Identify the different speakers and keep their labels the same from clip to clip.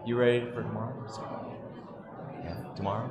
Speaker 1: You ready for tomorrow? Yeah, tomorrow?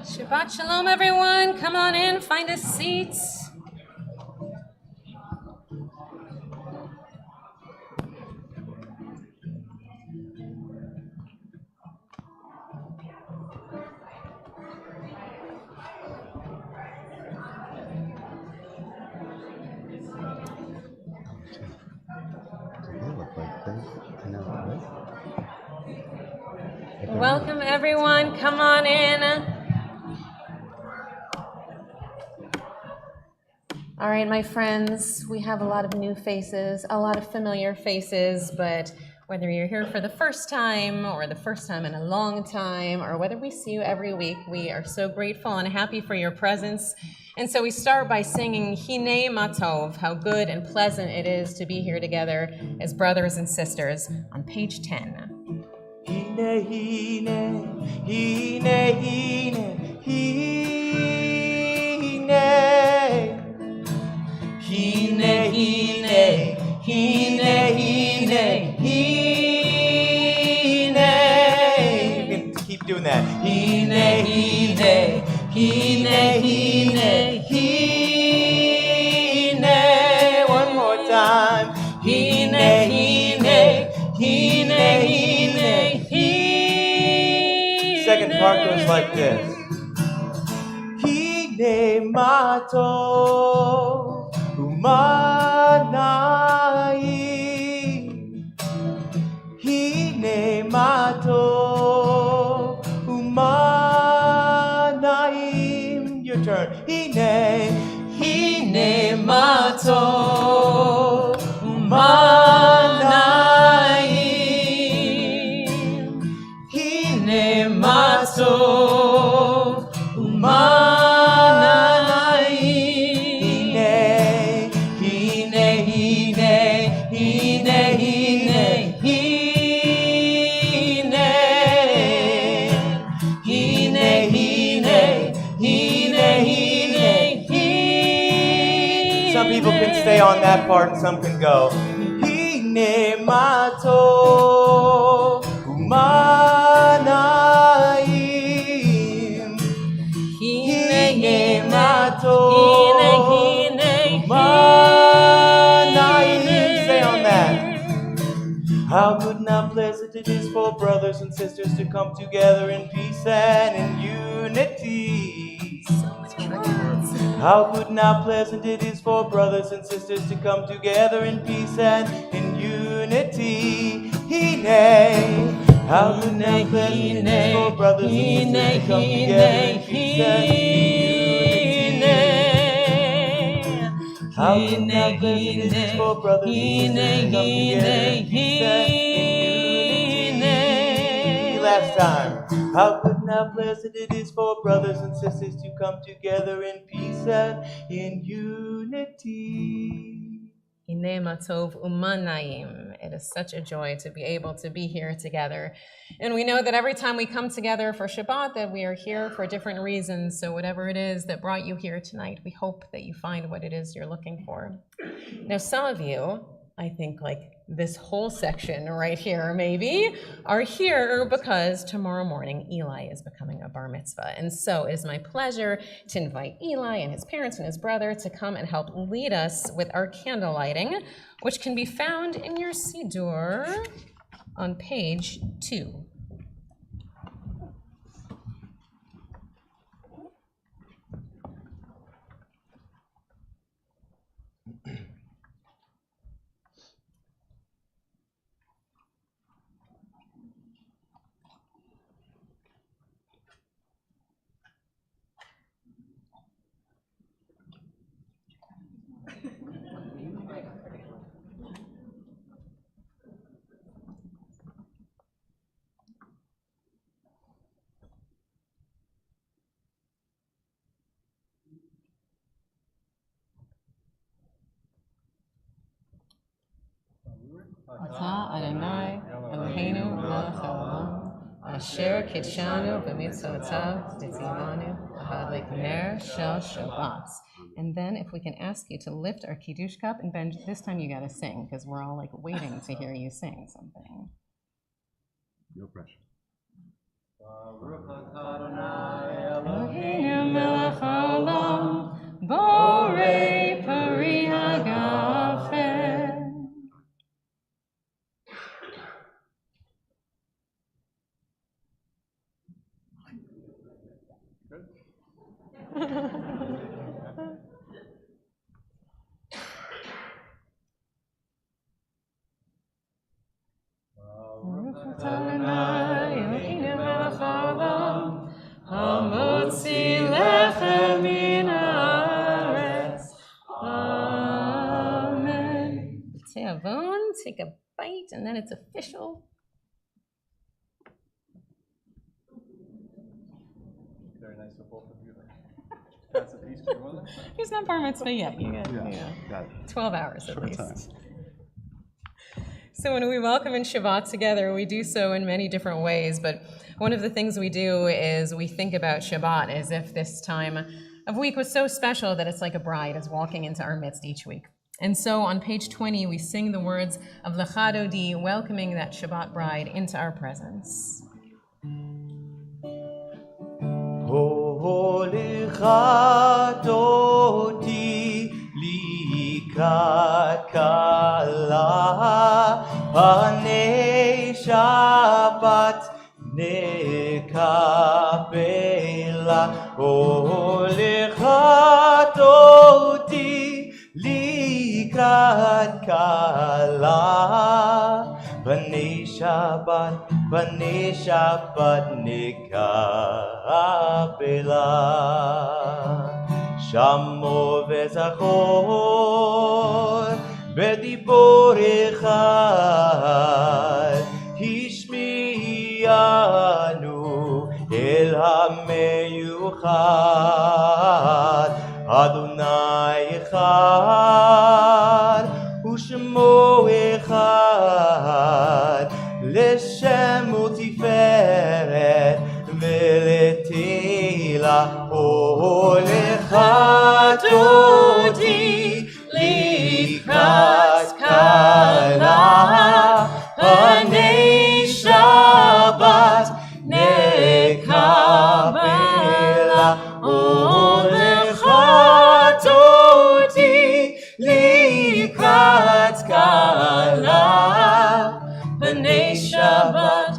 Speaker 2: Shabbat shalom, everyone. Come on in, find a seat. Welcome, everyone. Come on in. All right, my friends, we have a lot of new faces, a lot of familiar faces, but whether you're here for the first time or the first time in a long time, or whether we see you every week, we are so grateful and happy for your presence. And so we start by singing Hine Matov, how good and pleasant it is to be here together as brothers and sisters, on page 10.
Speaker 1: Hine, hine, hine, hine, hine. Hine, hine, hine, hine, hine. You can keep doing that. Hine, hine, hine, hine, hine. One more time. Hine, hine, hine, hine, hine. Second part goes like this. Hine mato. Umanai, hine mato, umanai. Your turn. Hine mato, umanai, hine mato, umanai. Some people can stay on that part and some can go. Hine mato umanai. Hine mato umanai. Stay on that. How good and how pleasant it is for brothers and sisters to come together in peace and in unity. How good and how pleasant it is for brothers and sisters to come together in peace and in unity. Hine, How good and pleasant it is for brothers and sisters to come together in peace and unity. How good and pleasant it is for brothers and sisters to come together in peace and unity. Last time. How good and pleasant it is for brothers and sisters to come together in peace and in unity.
Speaker 2: It is such a joy to be able to be here together. And we know that every time we come together for Shabbat, that we are here for different reasons. So whatever it is that brought you here tonight, we hope that you find what it is you're looking for. Now, some of you, I think like this whole section right here maybe, are here because tomorrow morning Eli is becoming a bar mitzvah. And so it is my pleasure to invite Eli and his parents and his brother to come and help lead us with our candle lighting, which can be found in your Siddur on page 2. Adonai Eloheinu melech haolam asher kitshanu b'mitzvotav v'tzivanu lahadlik ner shel Shabbat. And then if we can ask you to lift our Kiddush cup, and Ben, this time you gotta sing, because we're all like waiting to hear you sing something.
Speaker 3: No pressure.
Speaker 2: Eloheinu melech haolam borei pari hagafen. Amen. Take a bite, and then it's official.
Speaker 3: Very nice of both of you. Pass a piece to your mother.
Speaker 2: He's not bar mitzvah yet. You got,
Speaker 3: Got it.
Speaker 2: 12 hours at
Speaker 3: Short
Speaker 2: least.
Speaker 3: time.
Speaker 2: So when we welcome in Shabbat together, we do so in many different ways, but one of the things we do is we think about Shabbat as if this time of week was so special that it's like a bride is walking into our midst each week. And so on page 20, we sing the words of Lecha Dodi, welcoming that Shabbat bride into our presence.
Speaker 1: Lecha Dodi likrat kala panei Shabbat nekabela. Lecha Dodi likrat kala panei Shabbat nekabela. Shamo וזכור בדיבור אחד השמיענו אל המיוחד. אדוני אחד ושמו אחד, לשם ותפארת ולתהילה. Lecha Dodi likrat kala panei Shabbat nekabela. Lecha Dodi likrat kala panei Shabbat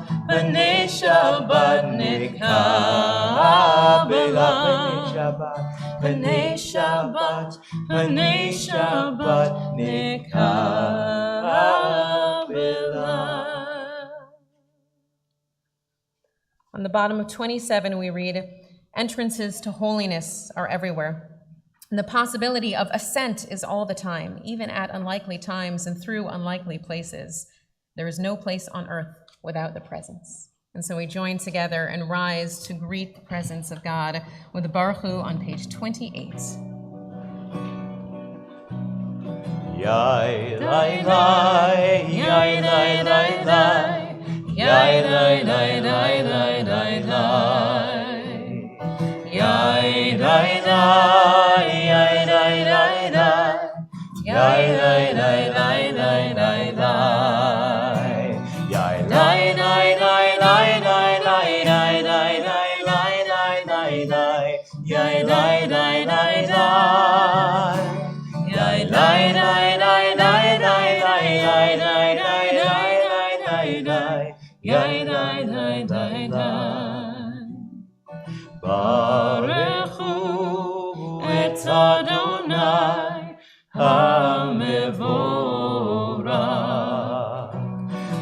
Speaker 1: nekabela. Panei Shabbat nekabela.
Speaker 2: On the bottom of 27, we read, entrances to holiness are everywhere. And the possibility of ascent is all the time, even at unlikely times and through unlikely places. There is no place on earth without the presence. And so we join together and rise to greet the presence of God with the Baruch Hu on page 28.
Speaker 1: Yai, lai, lai, yai, lai, lai, lai, yai, lai, lai, lai, lai, lai, lai, yai, lai, lai, yai, lai, lai, lai, yai, lai, lai, lai, lai, lai, lai, yai, lai, lai, lai, lai, lai, lai, lai, lai, lai, lai, lai, lai, yai, lai, lai, lai, lai. Yai, lai, lai, lai, lai, lai, lai, lai, lai, lai, lai, lai, lai, yai, lai, lai, lai, lai. Baruch hu et Adonai hamevorach.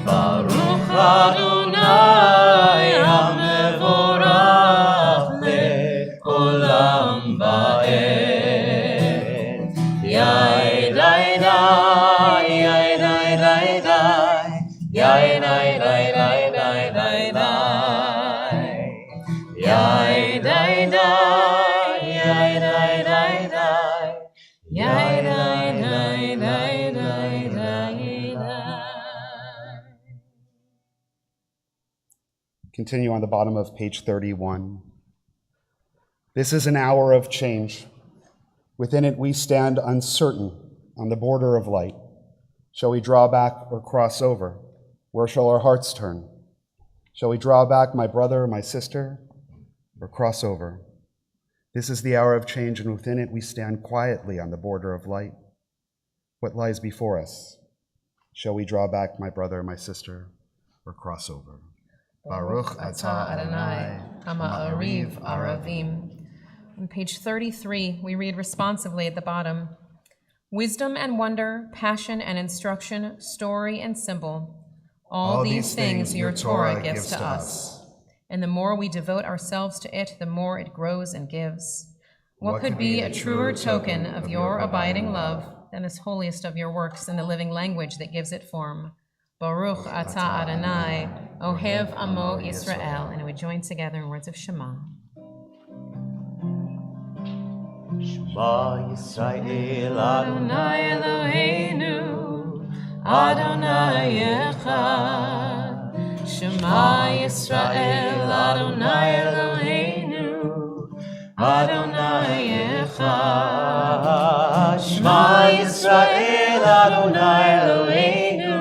Speaker 1: Baruch Adonai hamevorach le'olam va'ed. Yai, lai, lai, yai, lai, lai, lai, yai, lai, lai, lai, lai, lai, lai, yai, lai, lai, yai, lai, lai, lai, yai, lai, lai, lai, lai, lai, lai.
Speaker 4: Continue on the bottom of page 31. This is an hour of change. Within it we stand uncertain on the border of light. Shall we draw back or cross over? Where shall our hearts turn? Shall we draw back, my brother, my sister, or cross over? This is the hour of change, and within it we stand quietly on the border of light. What lies before us? Shall we draw back, my brother, my sister, or cross over? Baruch atah Adonai,
Speaker 2: Ha'ariv Aravim. On page 33, we read responsively at the bottom, wisdom and wonder, passion and instruction, story and symbol, all these things your Torah gives to us. And the more we devote ourselves to it, the more it grows and gives. What could be a truer token of your abiding love than this holiest of your works in the living language that gives it form? Baruch atah Adonai, Ohev Amo Yisrael. And we join together in words of Shema.
Speaker 1: Shema Yisrael
Speaker 2: Adonai Eloheinu, Adonai Echad. Shema Yisrael, Adonai Eloheinu, Adonai Echad.
Speaker 1: Shema Yisrael Adonai Eloheinu,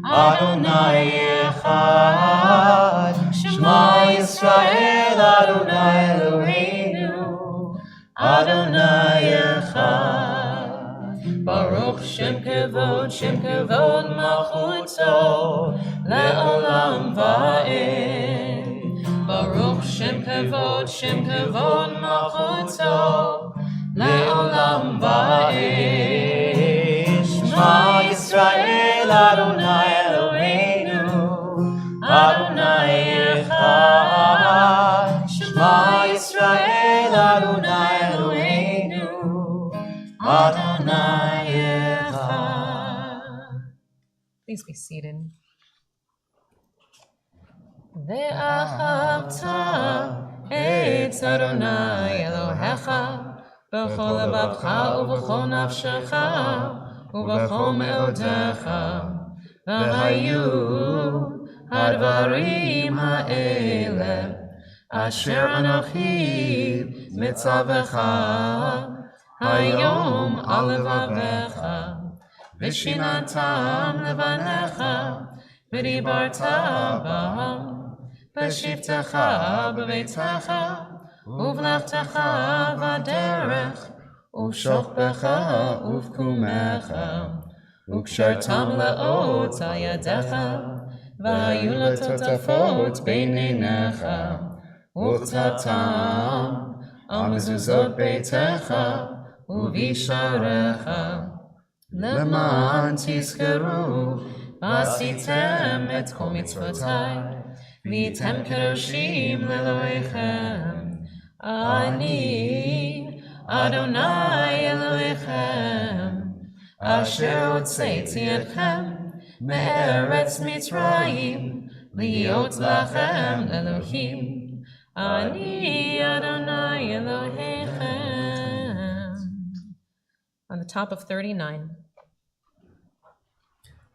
Speaker 1: Adonai Echad. Shema Yisrael Adonai Eloheinu, Adonai Echad. Baruch Shem Kevod Malchuto Le'olam Va'ed. Baruch Shem Kevod Malchuto Le'olam Va'ed. Shema Yisrael Adonai Eloheinu, Adonai Echad. Shema Yisrael Adonai Eloheinu, Adonai Echad.
Speaker 2: Please be seated. Ve'ahavta et Adonai Elohecha b'chol levavcha u'b'chol nafshecha u'b'chol me'odecha v'hayu hadvarim ha'ele asher anochi mitzavecha hayom al levavecha v'shinantam levanecha v'dibarta b'ham v'shivtecha b'beitecha uvlachtecha v'derech uv'shokbecha uv'kumecha וקשרתם לאות על ידיך, והיו לטוטפות בין עיניך, וכתבתם על מזוזות ביתך ובשעריך, למען תזכרו ועשיתם את כל מצוותיי, V'tem kedoshim leloichem. Ani Adonai Elohechem, asher hotzeiti etchem me'eretz Mitzrayim, liot lachem Elohim. Ani Adonai Elohechem. On the top of 39.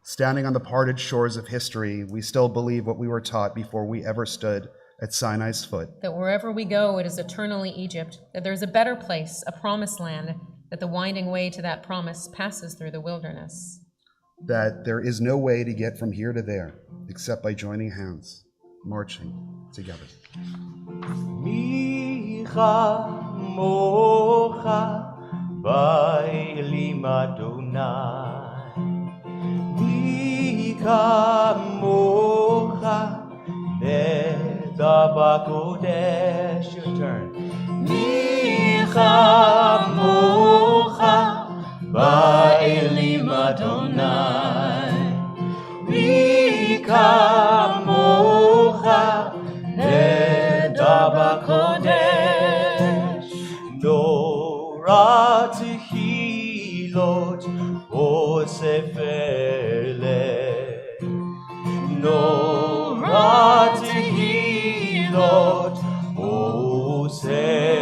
Speaker 4: Standing on the parted shores of history, we still believe what we were taught before we ever stood at Sinai's foot.
Speaker 2: That wherever we go, it is eternally Egypt, that there's a better place, a promised land, that the winding way to that promise passes through the wilderness.
Speaker 4: That there is no way to get from here to there except by joining hands, marching together.
Speaker 1: Micha mocha ba'elim Adonai. Micha mocha Bakodesh, your turn. Micha mocha ba'elim Adonai. Micha mocha bakodesh. Nora tehilot osefele. Nora tehilot osefele.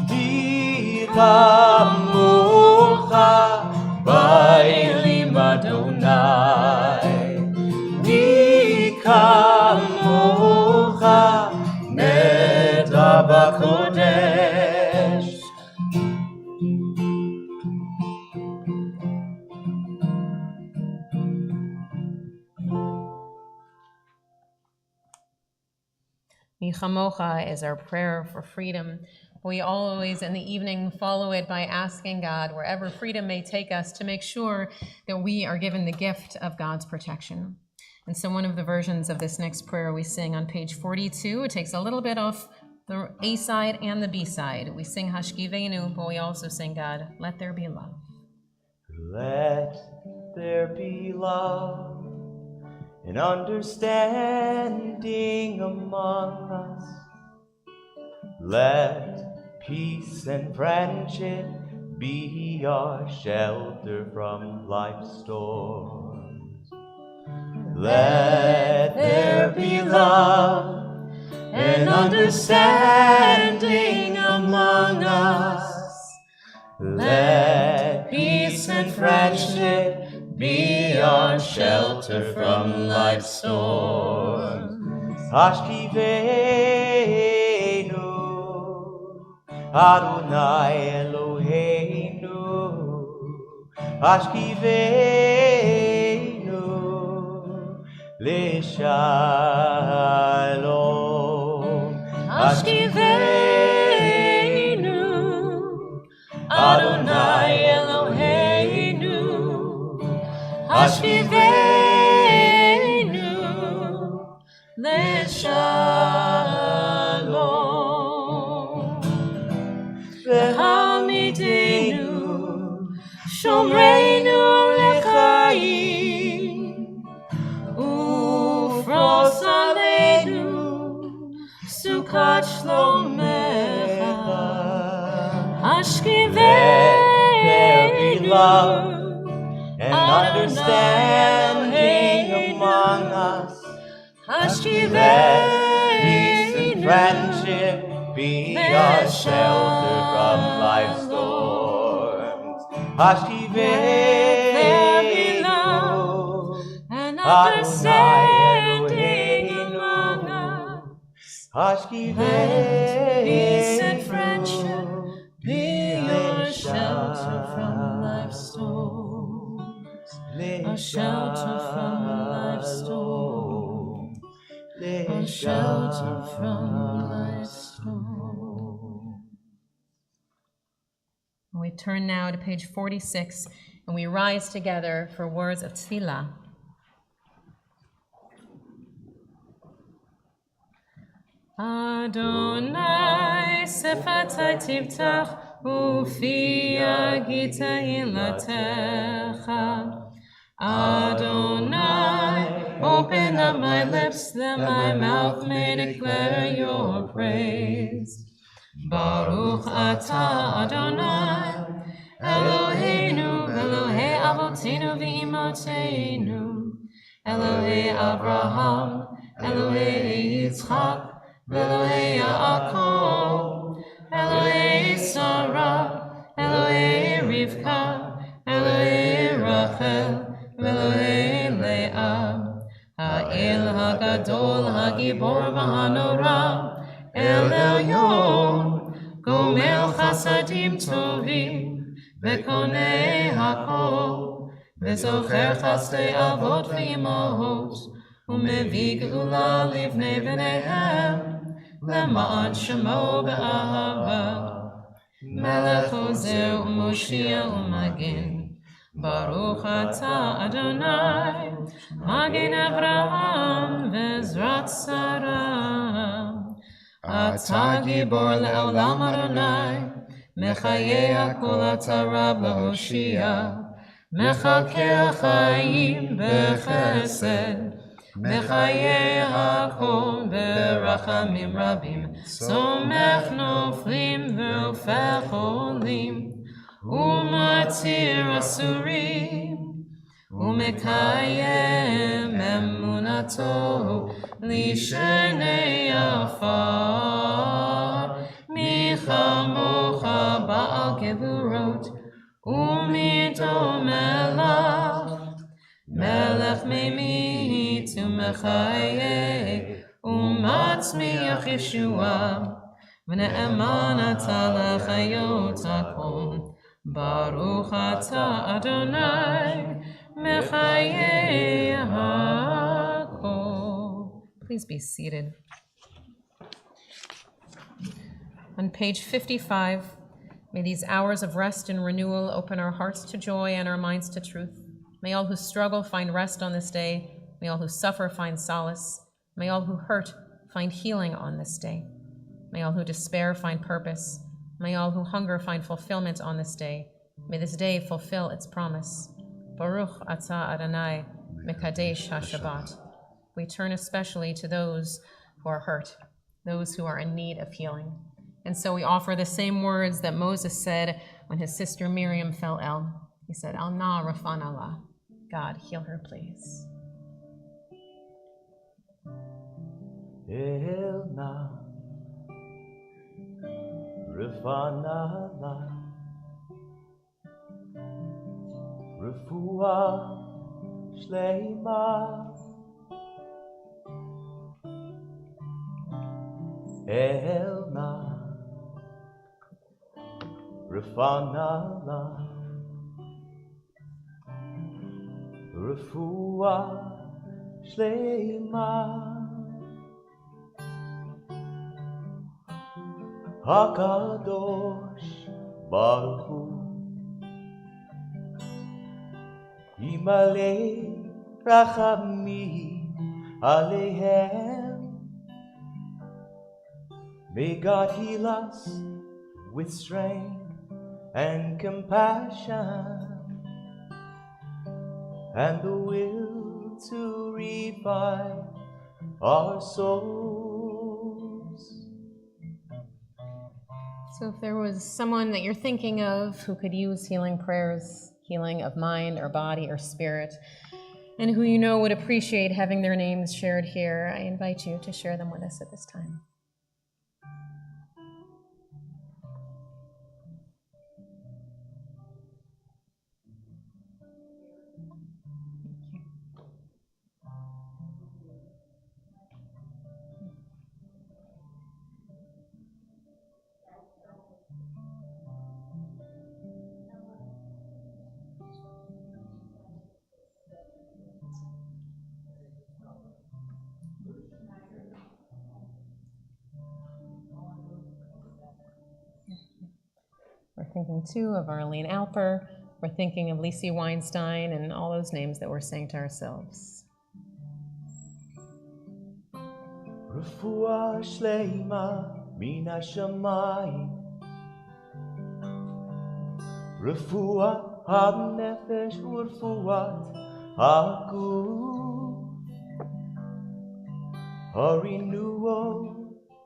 Speaker 1: Dicha mocha ba'elim Adonai. Dicha mocha neda bakodesh.
Speaker 2: Michamocha is our prayer for freedom. We always, in the evening, follow it by asking God, wherever freedom may take us, to make sure that we are given the gift of God's protection. And so one of the versions of this next prayer we sing on page 42, it takes a little bit off the A side and the B side. We sing Hashkivenu, but we also sing, God, let there be love.
Speaker 1: Let there be love and understanding among us. Let peace and friendship be our shelter from life's storms. Let there be love and understanding among us. Let peace and friendship be our shelter from life's storms. Hashkivenu, Adonai Eloheinu. Hashkivenu, L'Shalom. Hashkivenu, Adonai Eloheinu. Hashkivenu, L'Shalom. V'hamidenu, Shomreinu L'chaim. Ufros aleinu, Sukkot Shlomecha. Hashkivenu, and understanding among us. Let peace and friendship be our shelter from life's storms. Hashkivenu,
Speaker 2: and
Speaker 1: understanding
Speaker 2: among us.
Speaker 1: Hashkivenu,
Speaker 2: Peace and friendship be our shelter from life's storms. A shelter from life's storms. A shelter from life's storms. We turn now to page 46, and we rise together for words of tefillah. Adonai sefatai tivtach Ufi agita ilatecha. Adonai, open up my lips that my mouth may declare your praise. Baruch atah Adonai, Eloheinu, Elohei Avotenu v'Imotenu, Elohei Abraham, Elohei Yitzchak, Elohei Yaakov, Elohei Sarah, Elohei Rivka, Elohei Rachel, Elohei Leah, Ha'el HaGadol, HaGibor v'Hanora, El Elyon, Gomer Chasadim Tovim, Vekonei Hakol, Vezocher Chasdei Avot v'Imahot, Umevi Geula Livnei V'neihem, Lema'an Shemo Be'ahava, Melech Ozer U'Moshia U'Magin, Baruch atah Adonai, Magen Avraham Vezrat Sarah. Atah Gibor le'olam Adonai, Mechayei hakol atah Rab le'Hoshia, Mechalkei ha'chaim b'chesed, Mechayei hakol b'rachamim rabim, Somech noflim ve'ofech olim, Umatir asurim, Umekayem emunato, Lishenei afar, Michamocha ba'al gevurot, Umido melach, Melech meimit umechaye, Umatzmiach Yeshua, V'ne'eman atah lechayot hakol, Baruch atah Adonai, Mechayei hakol. Please be seated. On page 55, may these hours of rest and renewal open our hearts to joy and our minds to truth. May all who struggle find rest on this day. May all who suffer find solace. May all who hurt find healing on this day. May all who despair find purpose. May all who hunger find fulfillment on this day. May this day fulfill its promise. Baruch atah Adonai, Mekadesh HaShabbat. We turn especially to those who are hurt, those who are in need of healing. And so we offer the same words that Moses said when his sister Miriam fell ill. He said, Al na rafan Allah. God, heal her, please.
Speaker 1: El na rafan Allah. Refuah shleima. El na rafan Allah. Refuah shleima. Hakadosh Baruch Hu Yimalei Rachamim Aleihem. May God heal us with strength and compassion and the will to revive our souls.
Speaker 2: So if there was someone that you're thinking of who could use healing prayers, healing of mind or body or spirit, and who you know would appreciate having their names shared here, I invite you to share them with us at this time. We're thinking too of Arlene Alper. We're thinking of Lisi Weinstein and all those names that we're saying to ourselves.
Speaker 1: Refuah shleima min hashamayim Refuat ha-nefesh u'refuat ha-guf, a renewal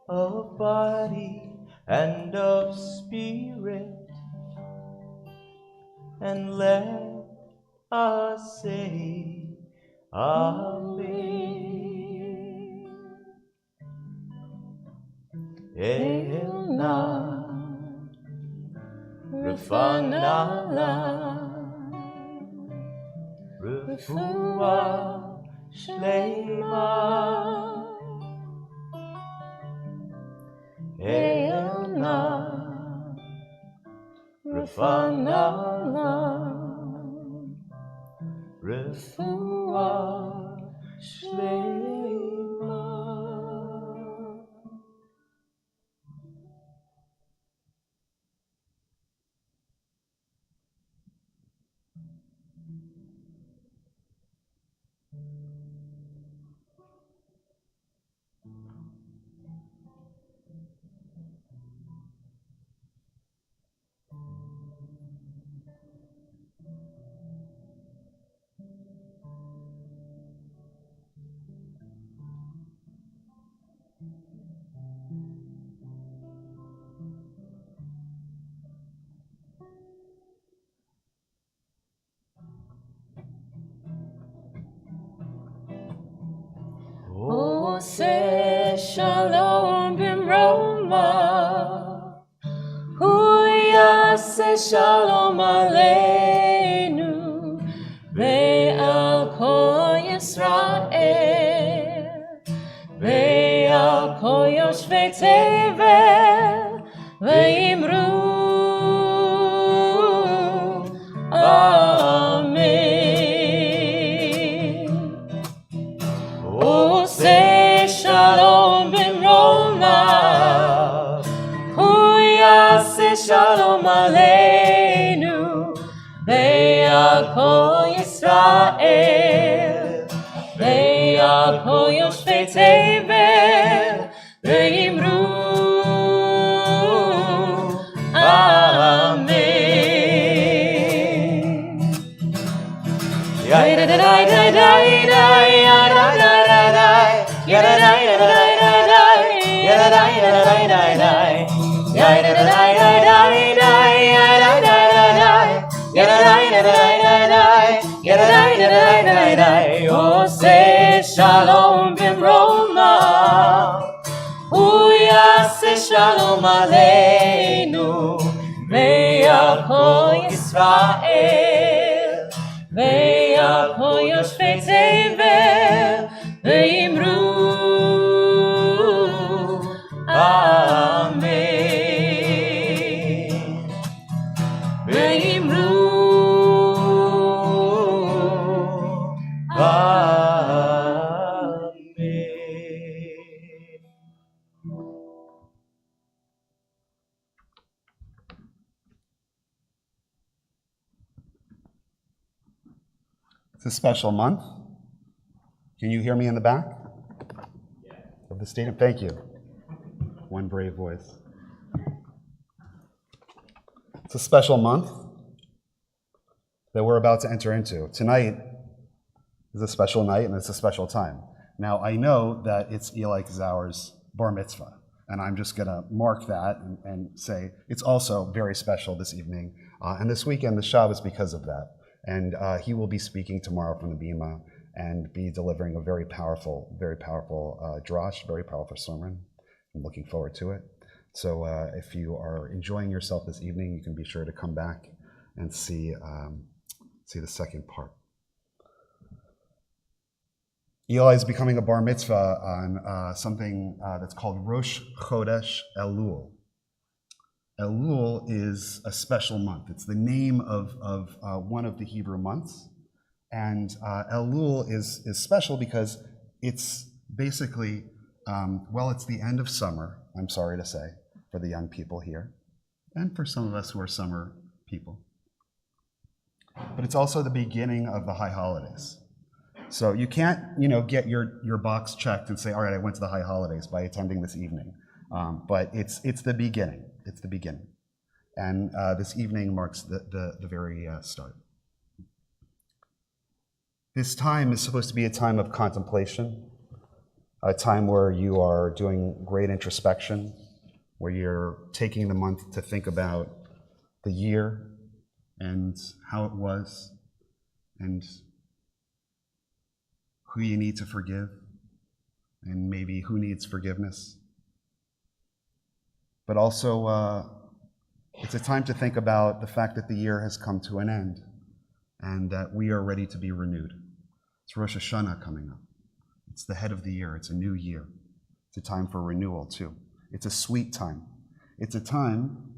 Speaker 1: of body and of spirit, and let us say Amen. Elna Refanala Refuah Shlema Elna Refanala Refuah Shlema. Ose shalom bimroma, hu yaseh shalom aleinu, ve'al kol Yisrael, ve'al kol yoshvei tevel, ve'imru Amen. Ose shalom bimroma, hu yaseh shalom aleinu, ve'al kol Yisrael, ve'al kol yoshvei tevel, ve'imru Amen. Ose shalom bimroma, hu yaseh shalom aleinu, ve'al kol Yisrael, ve'al kol yoshvei tevel, ve'imru Amen. Ve'imru Amen.
Speaker 4: It's a special month. Can you hear me in the back of the stadium? Thank you. One brave voice. It's a special month that we're about to enter into. Tonight is a special night and it's a special time. Now, I know that it's Eli Kazauer's bar mitzvah, and I'm just going to mark that and say it's also very special this evening and this weekend, the Shabbat, because of that. And he will be speaking tomorrow from the Bima and be delivering a very powerful drash, very powerful sermon. I'm looking forward to it. So if you are enjoying yourself this evening, you can be sure to come back and see the second part. Eli is becoming a bar mitzvah on something that's called Rosh Chodesh Elul. Elul is a special month. It's the name of one of the Hebrew months. And Elul is special because it's basically, it's the end of summer, I'm sorry to say, for the young people here, and for some of us who are summer people. But it's also the beginning of the high holidays. So you can't, get your box checked and say, all right, I went to the high holidays by attending this evening. But it's the beginning. It's the beginning. And this evening marks the very start. This time is supposed to be a time of contemplation, a time where you are doing great introspection, where you're taking the month to think about the year and how it was and who you need to forgive and maybe who needs forgiveness. But also, it's a time to think about the fact that the year has come to an end and that we are ready to be renewed. It's Rosh Hashanah coming up. It's the head of the year. It's a new year. It's a time for renewal, too. It's a sweet time. It's a time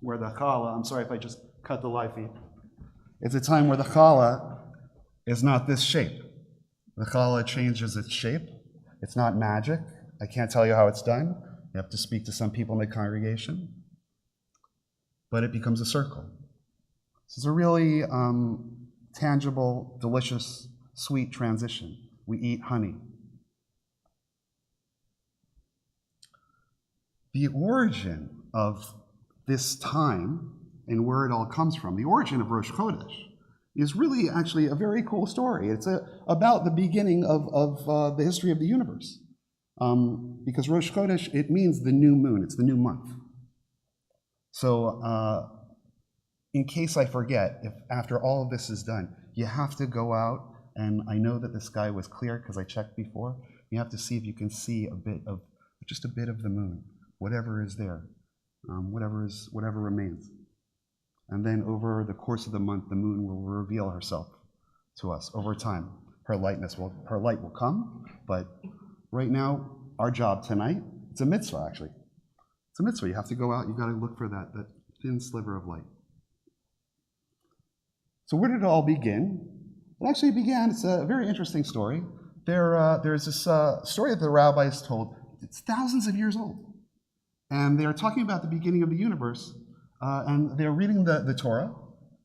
Speaker 4: where the challah, I'm sorry if I just cut the live feed. It's a time where the challah is not this shape. The challah changes its shape. It's not magic. I can't tell you how it's done. You have to speak to some people in the congregation. But it becomes a circle. This is a really tangible, delicious, sweet transition. We eat honey. The origin of this time and where it all comes from, the origin of Rosh Chodesh, is really actually a very cool story. It's about the beginning of the history of the universe. Because Rosh Chodesh, it means the new moon. It's the new month. So in case I forget, if after all of this is done, you have to go out, and I know that the sky was clear because I checked before. You have to see if you can see just a bit of the moon, whatever is there, whatever remains. And then over the course of the month, the moon will reveal herself to us over time. Her light will come, but right now, our job tonight, it's a mitzvah actually. It's a mitzvah. You have to go out, you've got to look for that thin sliver of light. So where did it all begin? It actually began, it's a very interesting story. There's this story that the rabbis told. It's thousands of years old. And they're talking about the beginning of the universe, and they're reading the Torah.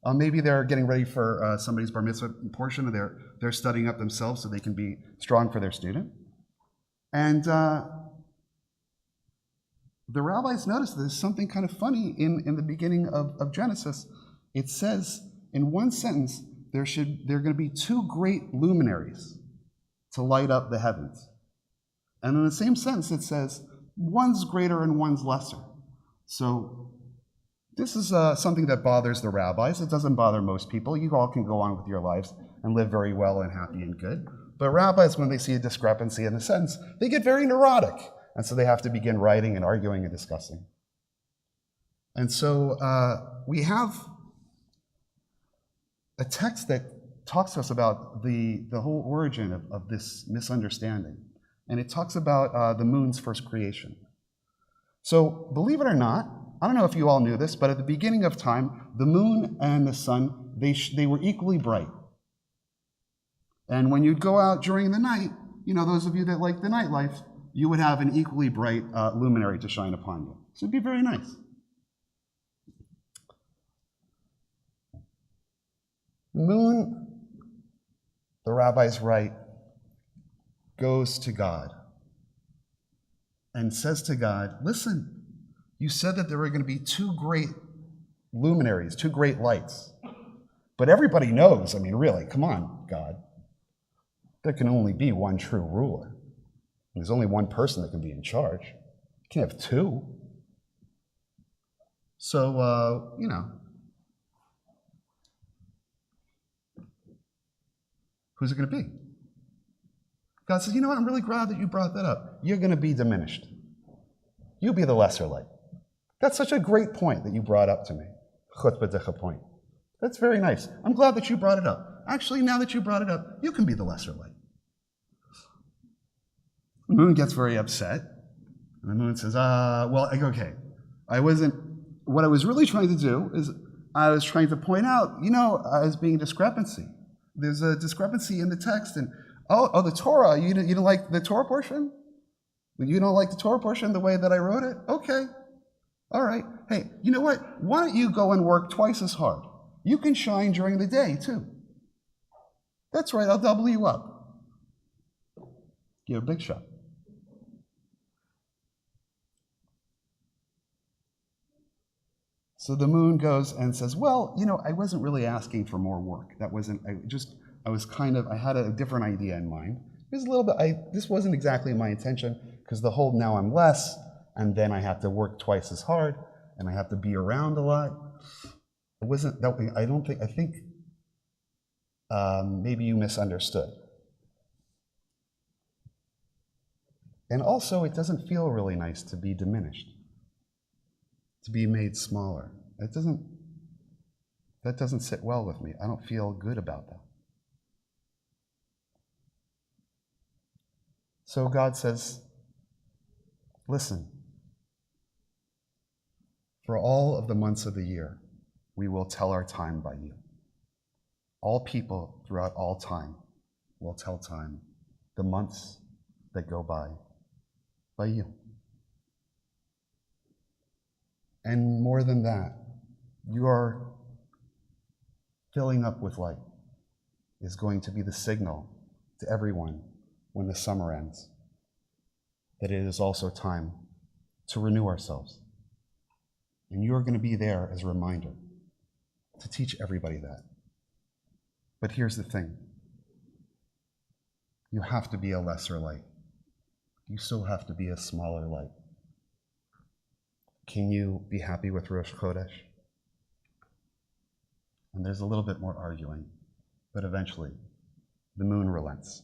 Speaker 4: Maybe they're getting ready for somebody's bar mitzvah portion, and they're studying up themselves so they can be strong for their student. And the rabbis noticed there's something kind of funny in the beginning of Genesis. It says in one sentence, there are going to be two great luminaries to light up the heavens. And in the same sentence, it says, one's greater and one's lesser. So this is something that bothers the rabbis. It doesn't bother most people. You all can go on with your lives and live very well and happy and good. But rabbis, when they see a discrepancy in a sentence, they get very neurotic. And so they have to begin writing and arguing and discussing. And so we have a text that talks to us about the whole origin of this misunderstanding. And it talks about the moon's first creation. So believe it or not, I don't know if you all knew this, but at the beginning of time, the moon and the sun, they were equally bright. And when you'd go out during the night, those of you that like the nightlife, you would have an equally bright luminary to shine upon you. So it'd be very nice. The moon, the rabbis write, goes to God and says to God, listen, you said that there were going to be two great luminaries, two great lights. But everybody knows, really, come on, God. There can only be one true ruler. There's only one person that can be in charge. You can't have two. So, who's it going to be? God says, you know what, I'm really glad that you brought that up. You're going to be diminished. You'll be the lesser light. That's such a great point that you brought up to me. Chutbah point. That's very nice. I'm glad that you brought it up. Actually, now that you brought it up, you can be the lesser light. The moon gets very upset. And the moon says, okay. What I was really trying to do is I was trying to point out, as being a discrepancy. There's a discrepancy in the text. And, the Torah, you don't like the Torah portion? You don't like the Torah portion the way that I wrote it? Okay. All right. Hey, you know what? Why don't you go and work twice as hard? You can shine during the day, too. That's right. I'll double you up. Give a big shot. So the moon goes and says, well, I wasn't really asking for more work. I had a different idea in mind. It was a little bit, this wasn't exactly my intention, because the whole now I'm less, and then I have to work twice as hard, and I have to be around a lot. It wasn't, I think maybe you misunderstood. And also, it doesn't feel really nice to be diminished, to be made smaller. That doesn't sit well with me. I don't feel good about that. So God says, listen, for all of the months of the year, we will tell our time by you. All people throughout all time will tell time, the months that go by you. And more than that, your filling up with light is going to be the signal to everyone when the summer ends, that it is also time to renew ourselves. And you're going to be there as a reminder to teach everybody that. But here's the thing. You have to be a lesser light. You still have to be a smaller light. Can you be happy with Rosh Chodesh? And there's a little bit more arguing, but eventually the moon relents.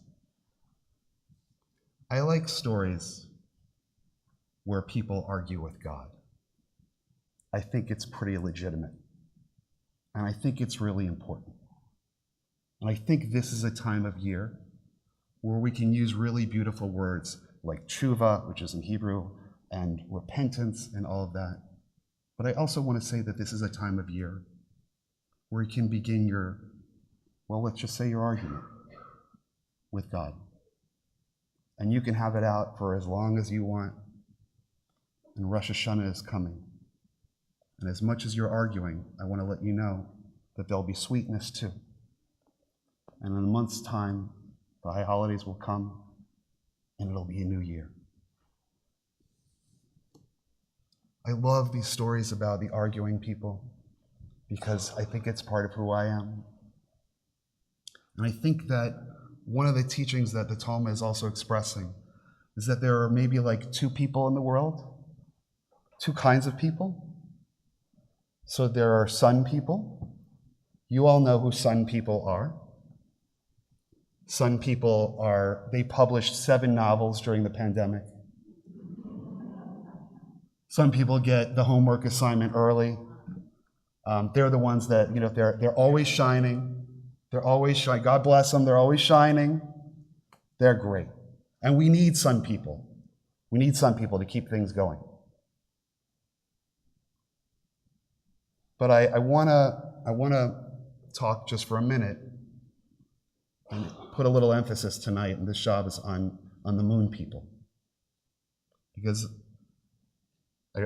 Speaker 4: I like stories where people argue with God. I think it's pretty legitimate. And I think it's really important. And I think this is a time of year where we can use really beautiful words like tshuva, which is in Hebrew, and repentance and all of that. But I also want to say that this is a time of year where you can begin let's just say your argument with God. And you can have it out for as long as you want. And Rosh Hashanah is coming. And as much as you're arguing, I want to let you know that there'll be sweetness too. And in a month's time, the high holidays will come, and it'll be a new year. I love these stories about the arguing people because I think it's part of who I am. And I think that one of the teachings that the Talmud is also expressing is that there are maybe like two people in the world, two kinds of people. So there are sun people. You all know who sun people are. Sun people they published 7 novels during the pandemic. Some people get the homework assignment early. They're the ones that, they're always shining. They're always shining. God bless them. They're always shining. They're great. And we need sun people. We need sun people to keep things going. But I want to talk just for a minute and put a little emphasis tonight in this Shabbos on the moon people. Because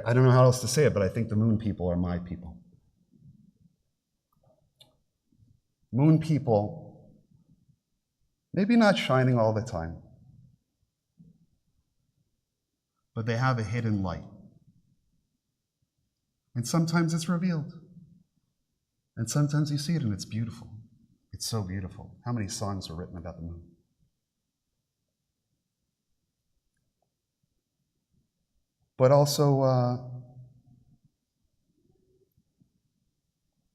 Speaker 4: I don't know how else to say it, but I think the moon people are my people. Moon people, maybe not shining all the time, but they have a hidden light. And sometimes it's revealed. And sometimes you see it and it's beautiful. It's so beautiful. How many songs are written about the moon? But also,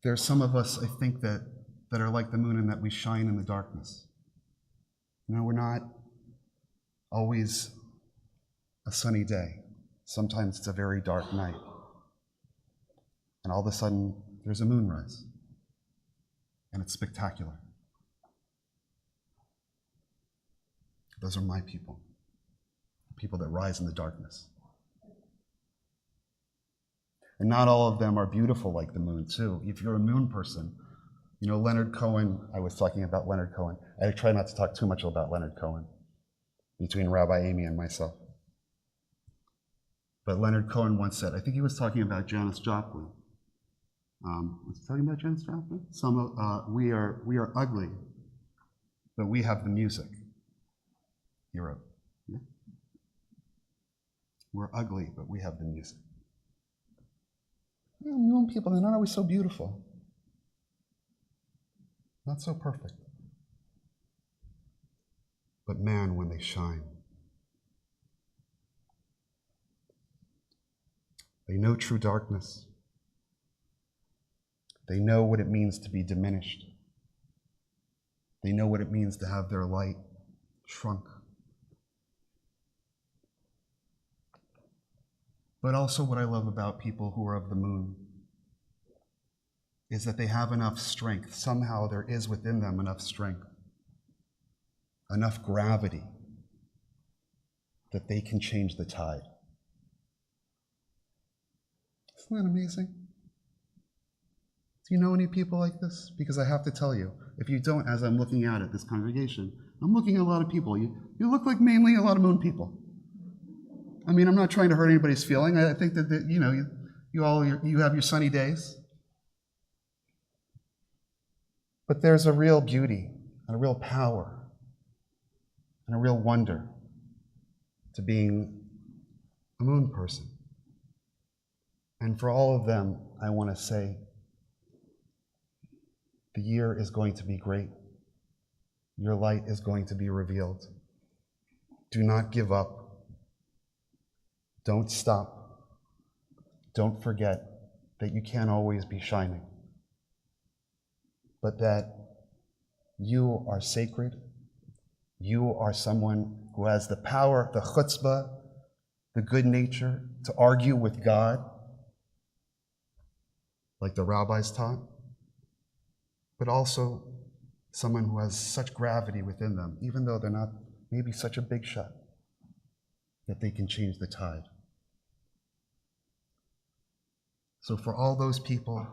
Speaker 4: there's some of us, I think, that are like the moon in that we shine in the darkness. We're not always a sunny day. Sometimes it's a very dark night. And all of a sudden, there's a moonrise. And it's spectacular. Those are my people. People that rise in the darkness. And not all of them are beautiful like the moon, too. If you're a moon person, Leonard Cohen, I was talking about Leonard Cohen. I try not to talk too much about Leonard Cohen between Rabbi Amy and myself. But Leonard Cohen once said, I think he was talking about Janis Joplin. Was he talking about Janis Joplin? We are ugly, but we have the music. He wrote. Yeah? We're ugly, but we have the music. Moon people, they're not always so beautiful. Not so perfect. But man, when they shine, they know true darkness. They know what it means to be diminished. They know what it means to have their light shrunk. But also what I love about people who are of the moon is that they have enough strength. Somehow there is within them enough strength, enough gravity that they can change the tide. Isn't that amazing? Do you know any people like this? Because I have to tell you, if you don't, as I'm looking out at this congregation, I'm looking at a lot of people. You look like mainly a lot of moon people. I mean, I'm not trying to hurt anybody's feeling. I think that you have your sunny days. But there's a real beauty and a real power and a real wonder to being a moon person. And for all of them, I want to say, the year is going to be great. Your light is going to be revealed. Do not give up. Don't stop. Don't forget that you can't always be shining, but that you are sacred. You are someone who has the power, the chutzpah, the good nature to argue with God, like the rabbis taught, but also someone who has such gravity within them, even though they're not maybe such a big shot, that they can change the tide. So for all those people,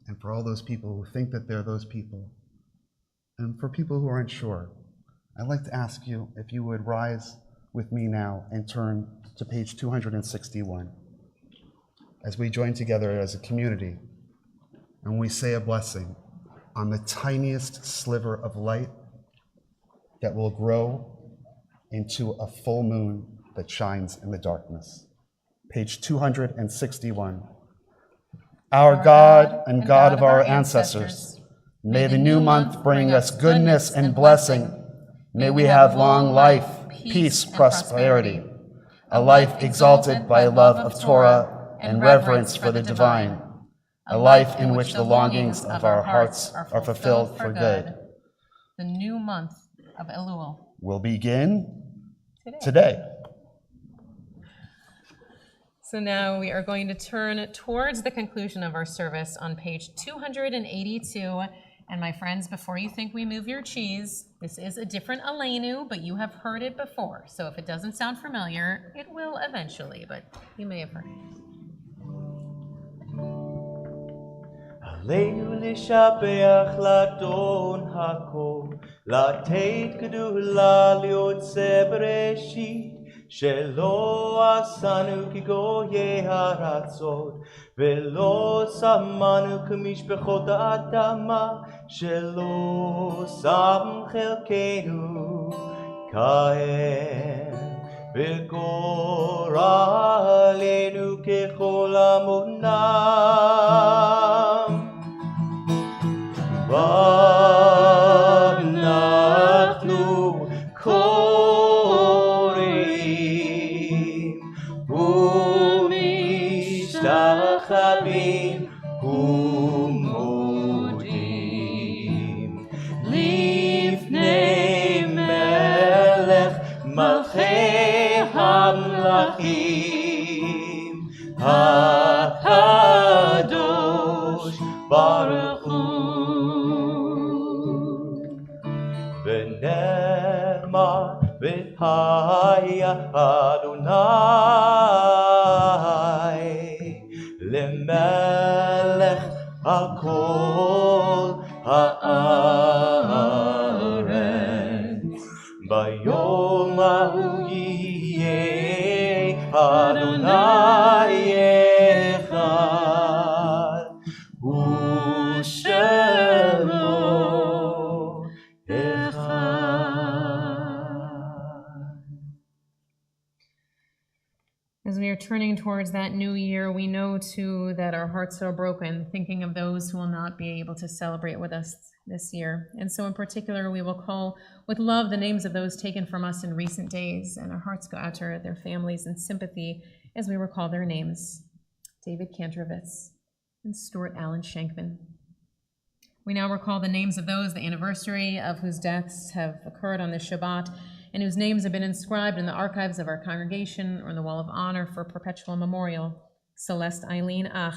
Speaker 4: and for all those people who think that they're those people, and for people who aren't sure, I'd like to ask you if you would rise with me now and turn to page 261 as we join together as a community and we say a blessing on the tiniest sliver of light that will grow into a full moon that shines in the darkness. Page 261. Our God and God of our ancestors, may the new month bring us goodness and blessing. May we have long life, peace, prosperity, a life exalted by love of Torah and reverence for the divine, a life in which the longings of our hearts are fulfilled for good.
Speaker 2: The new month of Elul
Speaker 4: will begin today.
Speaker 2: So now we are going to turn towards the conclusion of our service on page 282. And my friends, before you think we move your cheese, this is a different Aleinu, but you have heard it before. So if it doesn't sound familiar, it will eventually, but you may have heard it.
Speaker 1: Aleinu לשבח לאדון הכל, לתת גדולה ליוצא בראשית, שלא עשנו כגויי הארצות, ולא שמנו כמשפחות האדמה, שלא שם חלקנו כהם, וגורלנו ככל עמונם. ואנחנו קוראים ומשתחווים ומודים לפני מלך מלכי המלכים הקדוש ברוך הוא. ונאמר והיה אדוני למלך על כל הארץ. ביום ההוא יהיה אדוני אחד ושמו אחד.
Speaker 2: As we are turning towards that new year, we know too that our hearts are broken, thinking of those who will not be able to celebrate with us this year. And so in particular, we will call with love the names of those taken from us in recent days, and our hearts go out to their families in sympathy as we recall their names: David Kantrovitz and Stuart Allen Shankman. We now recall the names of those, the anniversary of whose deaths have occurred on this Shabbat, and whose names have been inscribed in the archives of our congregation or in the Wall of Honor for perpetual memorial: Celeste Eileen Ach,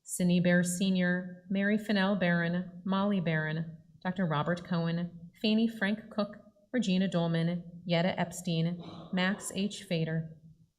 Speaker 2: Sidney Bear Sr., Mary Fennell Barron, Molly Barron, Dr. Robert Cohen, Fanny Frank Cook, Regina Dolman, Yetta Epstein, Max H. Fader,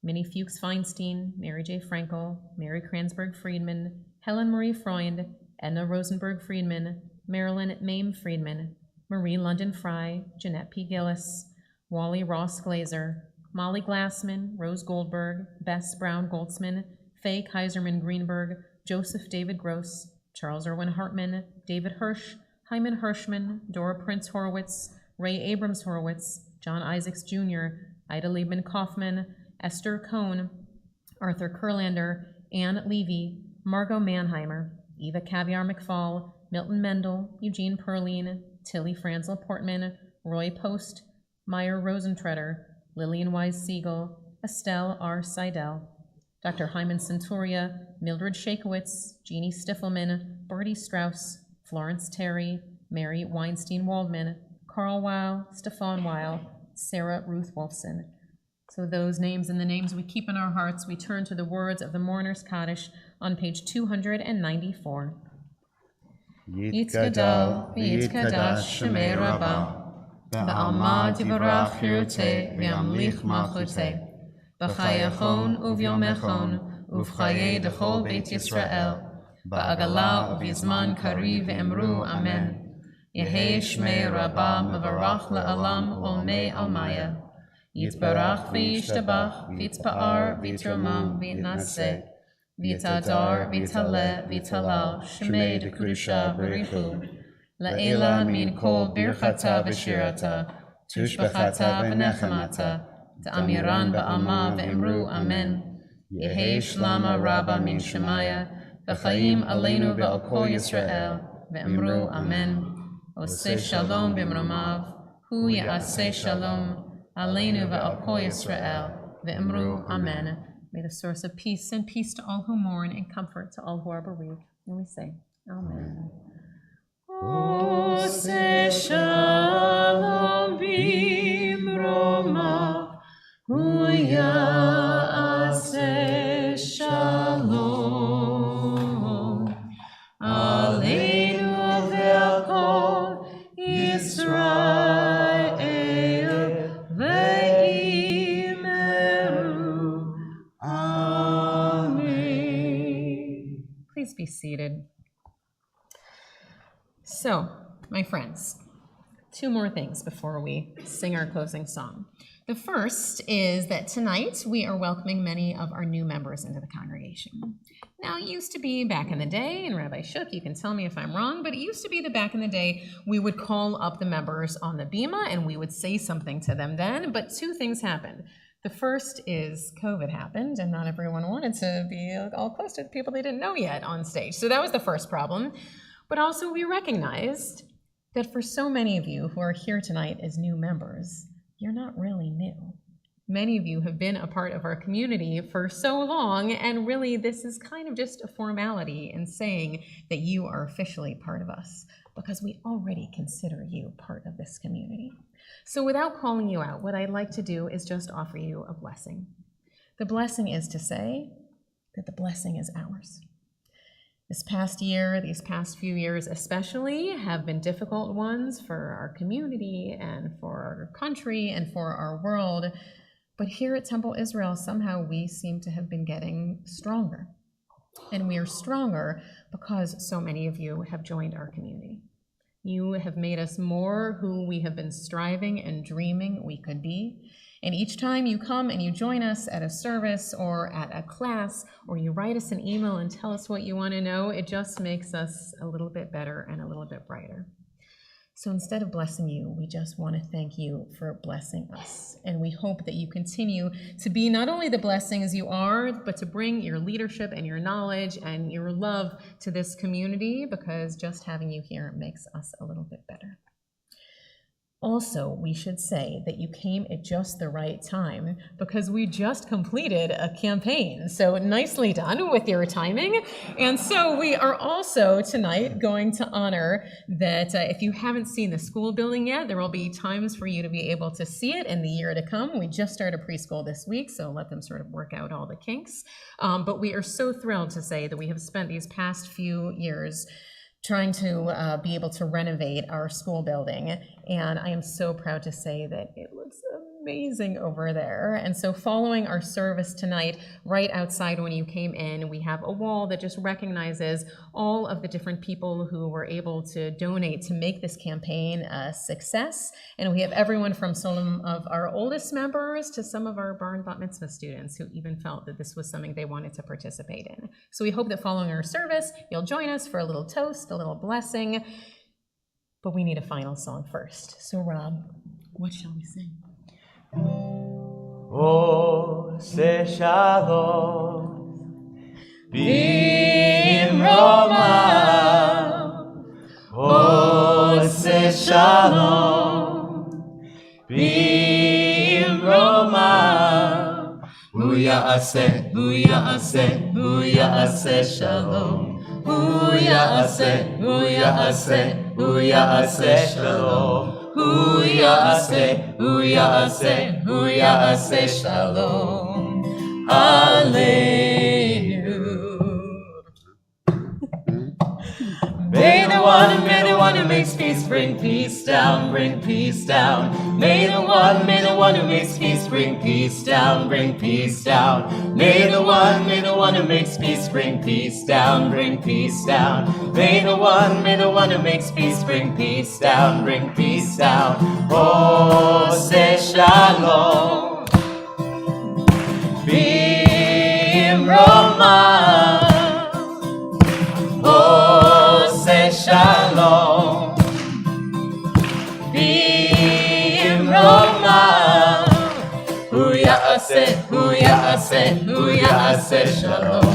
Speaker 2: Minnie Fuchs Feinstein, Mary J. Frankel, Mary Kransberg Friedman, Helen Marie Freund, Edna Rosenberg Friedman, Marilyn Mame Friedman, Marie London Fry, Jeanette P. Gillis, Wally Ross Glazer, Molly Glassman, Rose Goldberg, Bess Brown Goldsman, Faye Kaiserman Greenberg, Joseph David Gross, Charles Irwin Hartman, David Hirsch, Hyman Hirschman, Dora Prince Horowitz, Ray Abrams Horowitz, John Isaacs Jr., Ida Liebman Kaufman, Esther Cohn, Arthur Kurlander, Ann Levy, Margot Mannheimer, Eva Caviar McFall, Milton Mendel, Eugene Perline, Tilly Franzel Portman, Roy Post, Meyer Rosentretter, Lillian Wise Siegel, Estelle R. Seidel, Dr. Hyman Centuria, Mildred Shakowitz, Jeannie Stiffelman, Bertie Strauss, Florence Terry, Mary Weinstein Waldman, Carl Weil, Stefan Weil, Sarah Ruth Wolfson. So those names and the names we keep in our hearts, we turn to the words of the Mourner's Kaddish on page 294. Yitzgadal, Yitzkadash, Shemei Rabbah, Ba'alma Divarach Hirute, V'amlich Malchute, B'chayachon Uvyomechon, Uvchaye Dechol Beit Yisrael, Ba'agala Uvizman Kari V'emru Amen. Yehei Shmei Rabbah Mevarach La'alam Olmei Almaya. Yitzbarach v'yishtabach, v'yitzpa'ar, v'yitromam, v'yitnaseh, v'yitadar, v'yitaleh, v'yitalal, shemei d'kedusha b'richu, la'ela min kol birchata v'shirata, tushbachata v'nechamata, ta'amiran ba'alma v'emru amen. Yehei shlama rabba min shemaya, v'chaim aleinu v'al kol Yisrael, v'emru amen. Oseh shalom b'mromav, hu ya'aseh shalom, Aleinu v'al kol Yisrael, v'emru amen. May the source of peace send peace to all who mourn and comfort to all who are bereaved. And we say, Amen. Oseh shalom b'mromav, hu ya'aseh shalom. Aleinu v'al kol Yisrael. Please be seated. So, my friends, two more things before we sing our closing song. The first is that tonight we are welcoming many of our new members into the congregation. Now, it used to be back in the day, and Rabbi Shook, you can tell me if I'm wrong, but it used to be that back in the day we would call up the members on the bima and we would say something to them then, but two things happened. The first is COVID happened, and not everyone wanted to be all close to the people they didn't know yet on stage. So that was the first problem. But also we recognized that for so many of you who are here tonight as new members, you're not really new. Many of you have been a part of our community for so long, and really this is kind of just a formality in saying that you are officially part of us, because we already consider you part of this community. So without calling you out, what I'd like to do is just offer you a blessing. The blessing is to say that the blessing is ours. This past year, these past few years especially, have been difficult ones for our community and for our country and for our world. But here at Temple Israel, somehow we seem to have been getting stronger. And we are stronger because so many of you have joined our community. You have made us more who we have been striving and dreaming we could be. And each time you come and you join us at a service or at a class, or you write us an email and tell us what you want to know, it just makes us a little bit better and a little bit brighter. So instead of blessing you, we just want to thank you for blessing us. And we hope that you continue to be not only the blessings you are, but to bring your leadership and your knowledge and your love to this community, because just having you here makes us a little bit better. Also, we should say that you came at just the right time because we just completed a campaign. So nicely done with your timing. And so we are also tonight going to honor that if you haven't seen the school building yet, there will be times for you to be able to see it in the year to come. We just started preschool this week, so let them sort of work out all the kinks. But we are so thrilled to say that we have spent these past few years trying to be able to renovate our school building. And I am so proud to say that it looks amazing over there. And so following our service tonight, right outside when you came in, we have a wall that just recognizes all of the different people who were able to donate to make this campaign a success. And we have everyone from some of our oldest members to some of our bar and bat mitzvah students who even felt that this was something they wanted to participate in. So we hope that following our service, you'll join us for a little toast, a little blessing. But we need a final song first. So Rob, what shall we sing?
Speaker 1: Ose shalom bimroma. Ose shalom bimroma. Uyase, uyase, uyase shalom. Uyase, uyase, uyase shalom. Uyase, uyase, uyase shalom. Hallelujah. May the one who makes peace bring peace down, bring peace down. May the one who makes peace bring peace down, bring peace down. May the one who makes peace bring peace down, bring peace down. May the one who makes peace bring peace down, bring peace down. Oh, say shalom. Bimroma. Oh, say shalom. Bimroma. Uyase, uyase, uyase shalom.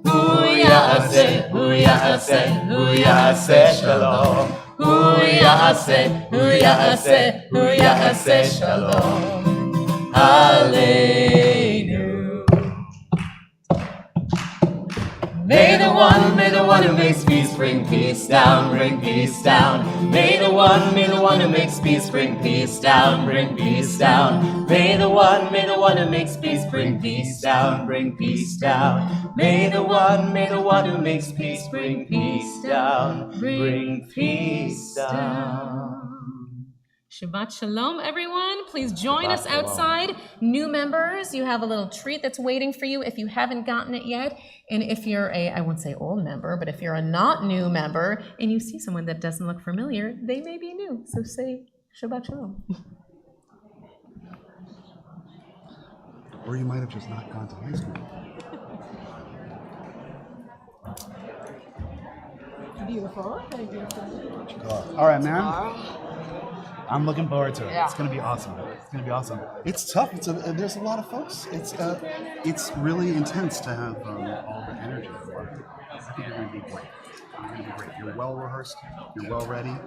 Speaker 1: Uyase, uyase, uyase shalom. Uyase, uyase, uyase shalom. Hallelujah. May the one who makes peace bring peace down, bring peace down. May the one who makes peace bring peace down, bring peace down. May the one who makes peace bring peace down, bring peace down. May the one who makes peace bring peace down, bring peace down.
Speaker 2: Shabbat Shalom, everyone. Please join us outside. New members, you have a little treat that's waiting for you if you haven't gotten it yet. And if you're I won't say old member, but if you're a not new member and you see someone that doesn't look familiar, they may be new. So say Shabbat Shalom.
Speaker 4: Or you might have just not gone to high school.
Speaker 5: Beautiful. Very beautiful.
Speaker 4: All right, man. I'm looking forward to it. Yeah. It's gonna be awesome. It's gonna be awesome. It's tough. There's a lot of folks. It's really intense to have all the energy. I think you're gonna be great. You're gonna be great. You're well rehearsed. You're well ready, and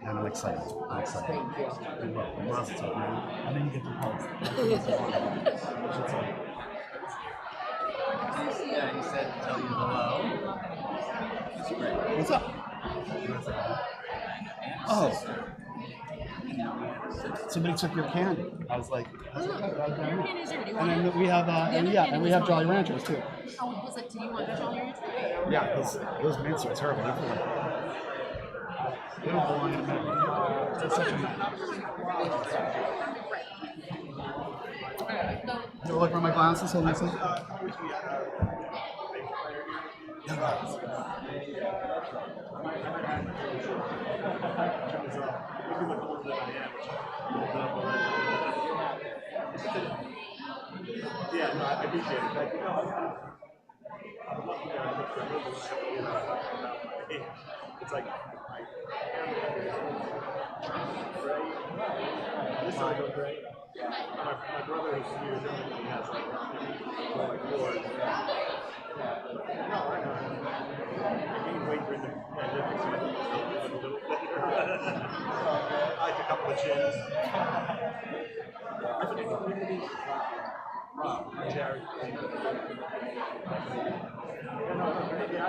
Speaker 4: I'm excited. I'm excited.
Speaker 5: Thank you.
Speaker 4: You're welcome. Lots of stuff, man. And then you get to post.
Speaker 1: Yeah, he said tell you hello.
Speaker 4: What's up? Oh. Somebody took your candy. I was like, okay. And then we have, and we have Jolly Ranchers too.
Speaker 2: Oh, was it? Do you want the Jolly Ranchers?
Speaker 4: Yeah, those mints are terrible. They don't belong in a minute. It's such a... You look for my glasses, hold on a second.
Speaker 3: Yeah, no, I appreciate it. Thank you. It's like This one goes great. My brother who's here, he has like four. No, I know. I gained weight during the pandemic, so I think it's a little bit. I like a couple of chins. I forget what name of these. Jared. Yeah, no, yeah,